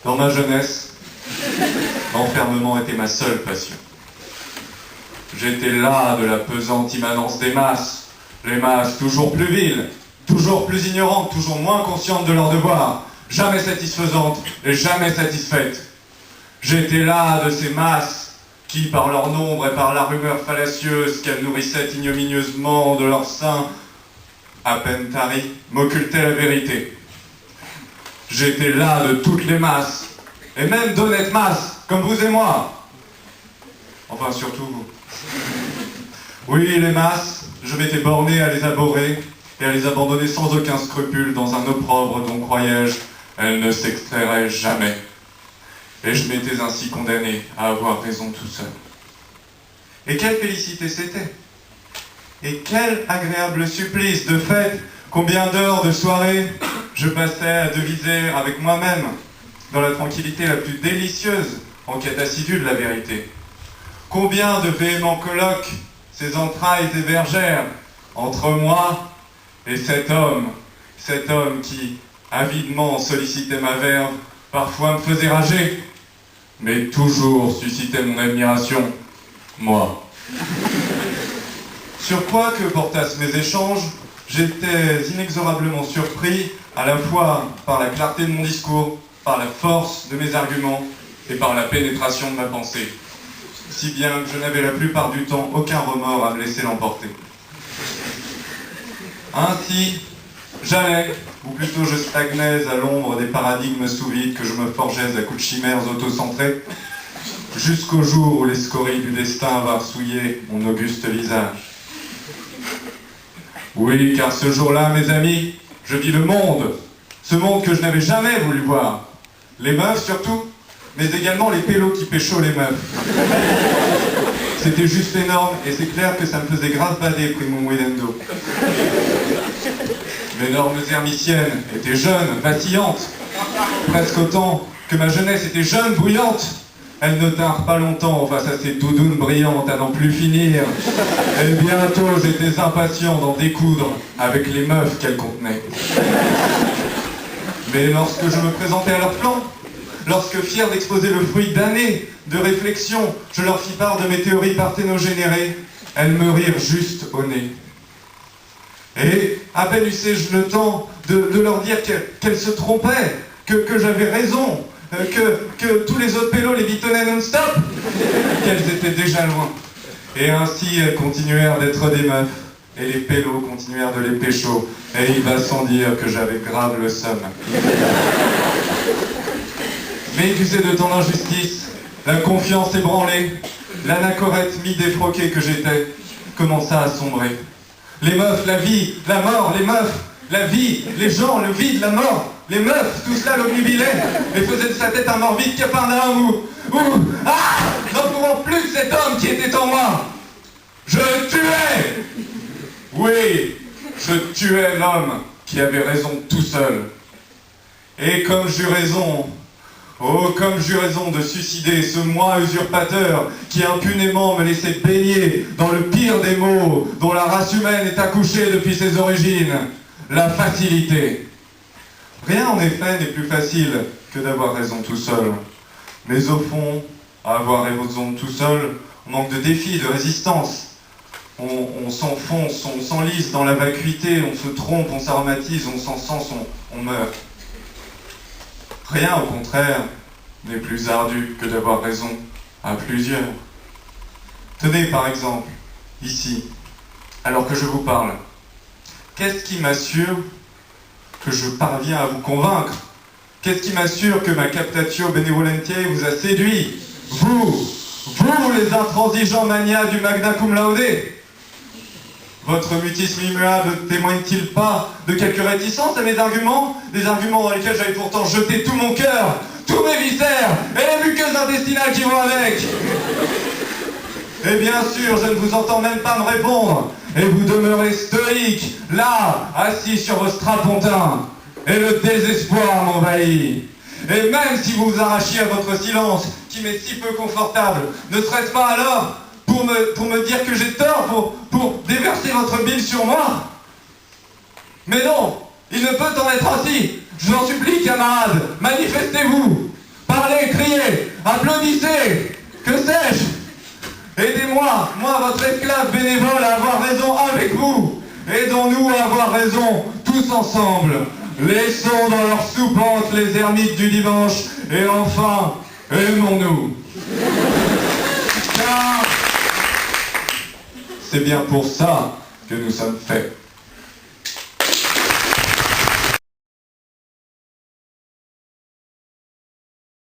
Dans ma jeunesse, l'enfermement était ma seule passion. J'étais las de la pesante immanence des masses, les masses toujours plus viles, toujours plus ignorantes, toujours moins conscientes de leurs devoirs, jamais satisfaisantes et jamais satisfaites. J'étais las de ces masses qui, par leur nombre et par la rumeur fallacieuse qu'elles nourrissaient ignominieusement de leur sein, à peine tarie, m'occultaient la vérité. J'étais las de toutes les masses, et même d'honnêtes masses, comme vous et moi. Enfin, surtout vous. Oui, les masses, je m'étais borné à les abhorrer et à les abandonner sans aucun scrupule dans un opprobre dont, croyais-je, elles ne s'extrairaient jamais. Et je m'étais ainsi condamné à avoir raison tout seul. Et quelle félicité c'était! Et quel agréable supplice! De fait, combien d'heures de soirée je passais à deviser avec moi-même, dans la tranquillité la plus délicieuse, en quête assidue de la vérité. Combien de véhéments colloques ces entrailles hébergèrent entre moi et cet homme qui, avidement sollicitait ma verve, parfois me faisait rager, mais toujours suscitait mon admiration, moi. Sur quoi que portassent mes échanges, j'étais inexorablement surpris, à la fois par la clarté de mon discours, par la force de mes arguments et par la pénétration de ma pensée, si bien que je n'avais la plupart du temps aucun remords à me laisser l'emporter. Ainsi, j'allais, ou plutôt je stagnais à l'ombre des paradigmes sous-vides que je me forgeais à coups de chimères autocentrées, jusqu'au jour où les scories du destin vinrent souiller mon auguste visage. Oui, car ce jour-là, mes amis, je vis le monde, ce monde que je n'avais jamais voulu voir. Les meufs surtout, mais également les pélos qui pécho les meufs. C'était juste énorme, et c'est clair que ça me faisait grave bader, primo wedendo. L'énorme hermicienne était jeune, vacillante, presque autant que ma jeunesse était jeune, bruyante. Elles ne tinrent pas longtemps face à ces doudounes brillantes à n'en plus finir. Et bientôt, j'étais impatient d'en découdre avec les meufs qu'elles contenaient. Mais lorsque je me présentais à leur flanc, lorsque, fier d'exposer le fruit d'années de réflexion, je leur fis part de mes théories parthénogénérées, elles me rirent juste au nez. Et à peine eussé-je le temps de leur dire qu'elles se trompaient, que j'avais raison, que tous les autres pélos les bitonnaient non-stop, qu'elles étaient déjà loin. Et ainsi elles continuèrent d'être des meufs, et les pélos continuèrent de les pécho, et il va sans dire que j'avais grave le seum. Mais accusé de tant d'injustice, la confiance ébranlée, l'anachorète mi-défroqué que j'étais, commença à sombrer. Les meufs, la vie, la mort, les meufs, la vie, les gens, le vide, la mort, les meufs, tout cela l'obnubilait et faisait de sa tête un morbide Capernaum n'en pouvant plus cet homme qui était en moi. Je le tuais. Oui, je tuais l'homme qui avait raison tout seul. Et comme j'eus raison, comme j'eus raison de suicider ce moi usurpateur qui impunément me laissait baigner dans le pire des maux dont la race humaine est accouchée depuis ses origines, la facilité. Rien en effet n'est plus facile que d'avoir raison tout seul. Mais au fond, à avoir raison tout seul, on manque de défis, de résistance. On s'enfonce, on s'enlise dans la vacuité, on se trompe, on s'aromatise, on s'encense, on meurt. Rien, au contraire, n'est plus ardu que d'avoir raison à plusieurs. Tenez, par exemple, ici, alors que je vous parle, qu'est-ce qui m'assure que je parviens à vous convaincre? Qu'est-ce qui m'assure que ma captatio benevolentiae vous a séduit? Vous, les intransigeants manias du magna cum laude? Votre mutisme immuable ne témoigne-t-il pas de quelque réticence à mes arguments? Des arguments dans lesquels j'avais pourtant jeté tout mon cœur, tous mes viscères et les muqueuses intestinales qui vont avec. Et bien sûr, je ne vous entends même pas me répondre. Et vous demeurez stoïque, là, assis sur vos strapontins. Et le désespoir m'envahit. Et même si vous vous arrachiez à votre silence, qui m'est si peu confortable, ne serait-ce pas alors pour me dire que j'ai tort, pour déverser verser votre bile sur moi? Mais non, il ne peut en être ainsi. Je vous en supplie, camarades, manifestez-vous. Parlez, criez, applaudissez. Que sais-je? Aidez-moi, moi, votre esclave bénévole, à avoir raison avec vous. Aidons-nous à avoir raison, tous ensemble. Laissons dans leur soupente les ermites du dimanche. Et enfin, aimons-nous. Car c'est bien pour ça que nous sommes faits.